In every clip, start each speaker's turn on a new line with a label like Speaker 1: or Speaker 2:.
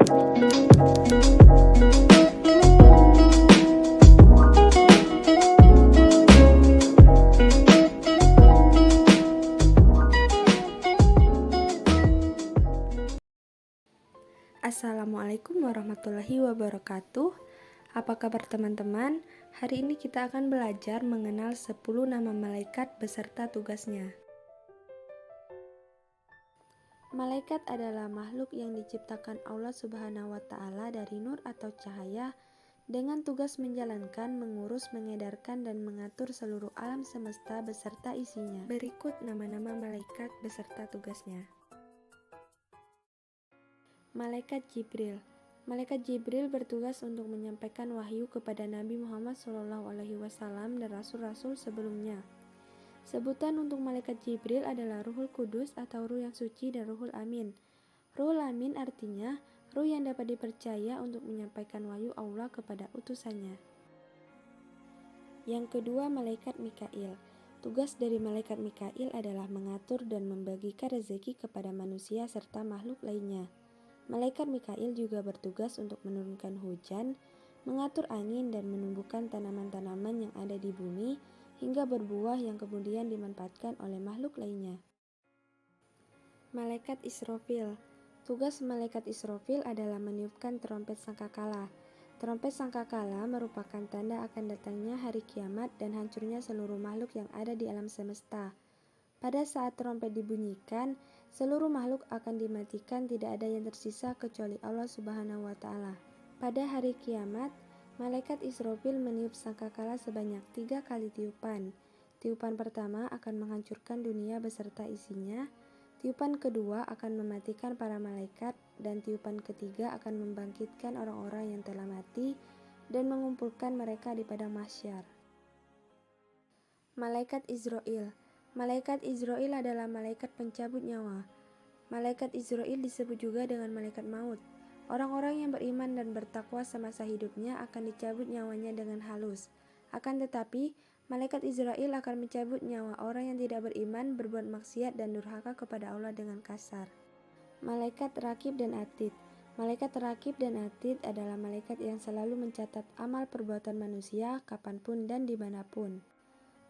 Speaker 1: Assalamualaikum warahmatullahi wabarakatuh. Apa kabar teman-teman? Hari ini kita akan belajar mengenal 10 nama malaikat beserta tugasnya. Malaikat adalah makhluk yang diciptakan Allah Subhanahu wa Ta'ala dari nur atau cahaya dengan tugas menjalankan, mengurus, mengedarkan, dan mengatur seluruh alam semesta beserta isinya. Berikut nama-nama malaikat beserta tugasnya. Malaikat Jibril. Malaikat Jibril bertugas untuk menyampaikan wahyu kepada Nabi Muhammad SAW dan rasul-rasul sebelumnya. Sebutan untuk malaikat Jibril adalah Ruhul Kudus atau ruh yang suci dan Ruhul Amin. Ruhul Amin artinya ruh yang dapat dipercaya untuk menyampaikan wahyu Allah kepada utusannya. Yang kedua, malaikat Mikail. Tugas dari malaikat Mikail adalah mengatur dan membagikan rezeki kepada manusia serta makhluk lainnya. Malaikat Mikail juga bertugas untuk menurunkan hujan, mengatur angin, dan menumbuhkan tanaman-tanaman yang ada di bumi hingga berbuah yang kemudian dimanfaatkan oleh makhluk lainnya. Malaikat Israfil. Tugas malaikat Israfil adalah meniupkan trompet sangkakala. Trompet sangkakala merupakan tanda akan datangnya hari kiamat dan hancurnya seluruh makhluk yang ada di alam semesta. Pada saat trompet dibunyikan, seluruh makhluk akan dimatikan, tidak ada yang tersisa kecuali Allah Subhanahu wa Ta'ala. Pada hari kiamat, malaikat Israfil meniup sangkakala sebanyak 3 kali tiupan. Tiupan pertama akan menghancurkan dunia beserta isinya, tiupan kedua akan mematikan para malaikat, dan tiupan ketiga akan membangkitkan orang-orang yang telah mati dan mengumpulkan mereka di padang mahsyar. Malaikat Izrail. Malaikat Izrail adalah malaikat pencabut nyawa. Malaikat Izrail disebut juga dengan malaikat maut. Orang-orang yang beriman dan bertakwa semasa hidupnya akan dicabut nyawanya dengan halus. Akan tetapi, malaikat Izrail akan mencabut nyawa orang yang tidak beriman, berbuat maksiat dan durhaka kepada Allah dengan kasar. Malaikat Raqib dan Atid. Malaikat Raqib dan Atid adalah malaikat yang selalu mencatat amal perbuatan manusia kapanpun dan dimanapun.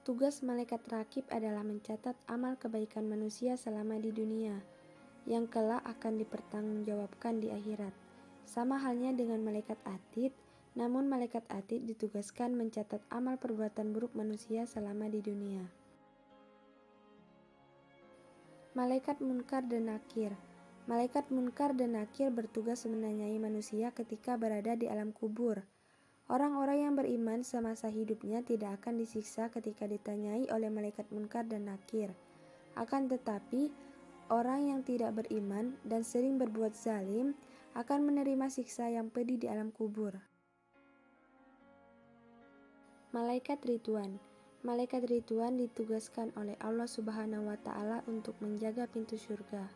Speaker 1: Tugas malaikat Raqib adalah mencatat amal kebaikan manusia selama di dunia, yang kelak akan dipertanggungjawabkan di akhirat. Sama halnya dengan malaikat Atid, namun malaikat Atid ditugaskan mencatat amal perbuatan buruk manusia selama di dunia. Malaikat Munkar dan Nakir. Malaikat Munkar dan Nakir bertugas menanyai manusia ketika berada di alam kubur. Orang-orang yang beriman semasa hidupnya tidak akan disiksa ketika ditanyai oleh malaikat Munkar dan Nakir. Akan tetapi, orang yang tidak beriman dan sering berbuat zalim akan menerima siksa yang pedih di alam kubur. Malaikat Ridwan. Malaikat Ridwan ditugaskan oleh Allah Subhanahu wa Ta'ala untuk menjaga pintu surga.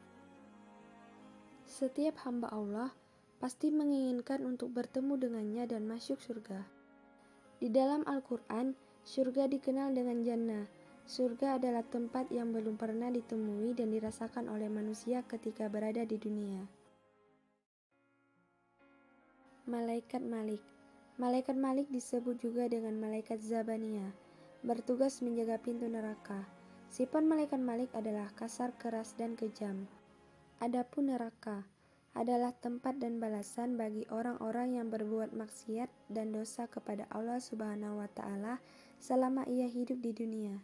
Speaker 1: Setiap hamba Allah pasti menginginkan untuk bertemu dengannya dan masuk surga. Di dalam Al-Quran, surga dikenal dengan jannah. Surga adalah tempat yang belum pernah ditemui dan dirasakan oleh manusia ketika berada di dunia. Malaikat Malik. Malaikat Malik disebut juga dengan malaikat Zabaniyah, bertugas menjaga pintu neraka. Sifat malaikat Malik adalah kasar, keras, dan kejam. Adapun neraka adalah tempat dan balasan bagi orang-orang yang berbuat maksiat dan dosa kepada Allah Subhanahu wa Ta'ala selama ia hidup di dunia.